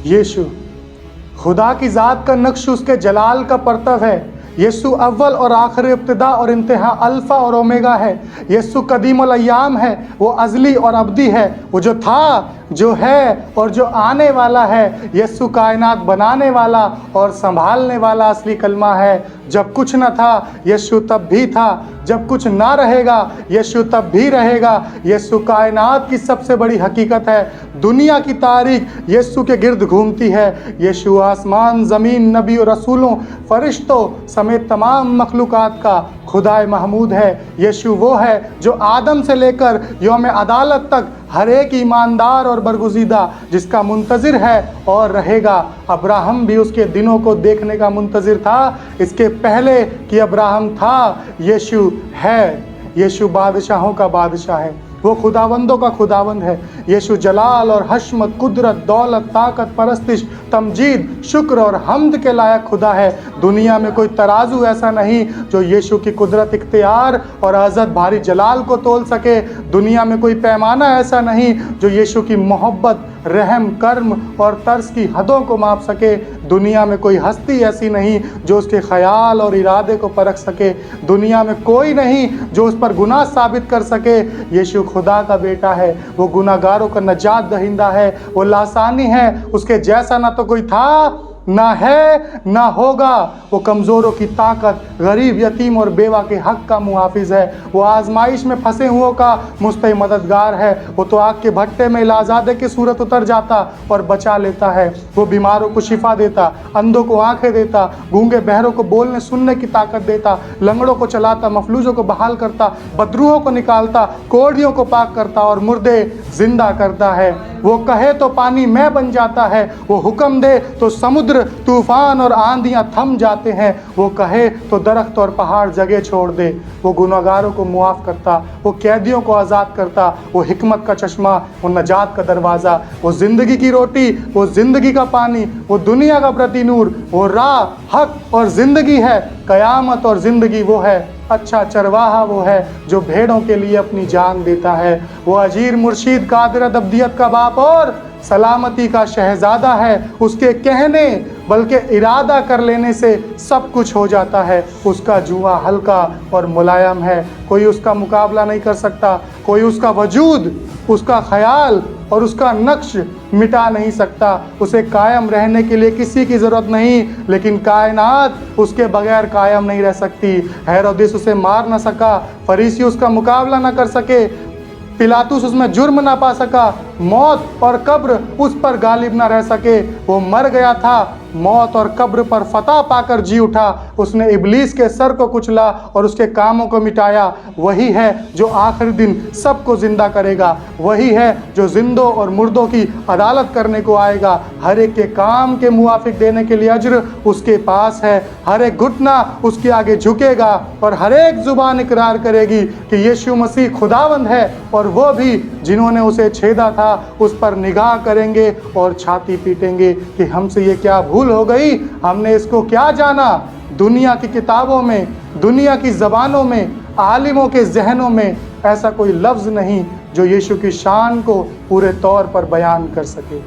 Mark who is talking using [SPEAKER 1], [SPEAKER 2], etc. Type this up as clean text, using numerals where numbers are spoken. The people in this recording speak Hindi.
[SPEAKER 1] यीशु खुदा की ज़ात का नक्श उसके जलाल का परतव है। यीशु अव्वल और आखिर, इब्तिदा और इंतहा, अल्फ़ा और ओमेगा है। यीशु कदीमुल अय्याम है, वो अज़ली और अब्दी है, वो जो था, जो है और जो आने वाला है। यीशु कायनात बनाने वाला और संभालने वाला असली कलमा है। जब कुछ न था यीशु तब भी था, जब कुछ ना रहेगा यीशु तब भी रहेगा। यीशु कायनात की सबसे बड़ी हकीकत है। दुनिया की तारीख यीशु के गिर्द घूमती है। यीशु आसमान, ज़मीन, नबी और रसूलों, फरिश्तों समेत तमाम मखलूक़ात का खुदाए महमूद है। यीशु वो है जो आदम से लेकर यौम अदालत तक हर एक ईमानदार और बरगुज़ीदा जिसका मुंतज़िर है और रहेगा। अब्राहम भी उसके दिनों को देखने का मुंतज़िर था, इसके पहले कि अब्राहम था। यीशु है, यीशु बादशाहों का बादशाह है, वो खुदावंदों का खुदावंद है। यीशु जलाल और हशमत, कुदरत, दौलत, ताकत, परस्तिश, तमजीद, शुक्र और हम्द के लायक खुदा है। दुनिया में कोई तराजू ऐसा नहीं जो यीशु की कुदरत, इख्तियार और अज़त भारी जलाल को तोल सके। दुनिया में कोई पैमाना ऐसा नहीं जो यीशु की मोहब्बत, रहम, कर्म और तर्स की हदों को माप सके। दुनिया में कोई हस्ती ऐसी नहीं जो उसके ख्याल और इरादे को परख सके। दुनिया में कोई नहीं जो उस पर गुनाह साबित कर सके। यीशु खुदा का बेटा है, वो गुनाहगारों का नजात दहिंदा है, वो लासानी है, उसके जैसा ना तो कोई था, ना है, ना होगा। वो कमज़ोरों की ताकत, गरीब, यतीम और बेवा के हक का मुहाफिज है। वो आजमाइश में फंसे हुओं का मुस्तई मददगार है। वो तो आग के भट्टे में इलाजादे की सूरत उतर जाता और बचा लेता है। वो बीमारों को शिफा देता, अंधों को आंखें देता, गूंगे बहरों को बोलने सुनने की ताकत देता, लंगड़ों को चलाता, मफलूजों को बहाल करता, बदरूहों को निकालता, कोढ़ियों को पाक करता और मुर्दे जिंदा करता है। वो कहे तो पानी में बन जाता है, वो हुक्म दे तो समुद्र, तूफान और आंधियां थम जाते हैं। वो कहे तो दरख्त और पहाड़ जगह छोड़ दे। वो गुनहगारों को मुआफ़ करता, वो कैदियों को आज़ाद करता, वो हिकमत का चश्मा, वो नजात का दरवाज़ा, वो ज़िंदगी की रोटी, वो ज़िंदगी का पानी, वो दुनिया का प्रतिनूर, वो राह, हक और ज़िंदगी है। क़यामत और ज़िंदगी वो है। अच्छा चरवाहा वो है जो भेड़ों के लिए अपनी जान देता है। वो अजीर, मुर्शीद, कादिर, अब्दियत का बाप और सलामती का शहजादा है। उसके कहने बल्कि इरादा कर लेने से सब कुछ हो जाता है। उसका जुआ हल्का और मुलायम है, कोई उसका मुकाबला नहीं कर सकता। कोई उसका वजूद, उसका ख्याल और उसका नक्श मिटा नहीं सकता। उसे कायम रहने के लिए किसी की ज़रूरत नहीं, लेकिन कायनात उसके बगैर कायम नहीं रह सकती। हेरोदेस उसे मार ना सका, फरीसी उसका मुकाबला ना कर सके, पिलातुस उसमें जुर्म ना पा सका, मौत और कब्र उस पर गालिब ना रह सके। वो मर गया था, मौत और कब्र पर फतह पाकर जी उठा। उसने इब्लीस के सर को कुचला और उसके कामों को मिटाया। वही है जो आखिरी दिन सबको ज़िंदा करेगा। वही है जो जिंदों और मुर्दों की अदालत करने को आएगा। हर एक के काम के मुआफिक देने के लिए अज्र उसके पास है। हर एक घुटना उसके आगे झुकेगा और हर एक ज़ुबान इकरार करेगी कि यीशु मसीह खुदावंद है। और वो भी जिन्होंने उसे छेदा था उस पर निगाह करेंगे और छाती पीटेंगे कि हमसे ये क्या भूल हो गई, हमने इसको क्या जाना। दुनिया की किताबों में, दुनिया की ज़बानों में, आलिमों के जहनों में ऐसा कोई लफ्ज़ नहीं जो यीशु की शान को पूरे तौर पर बयान कर सके।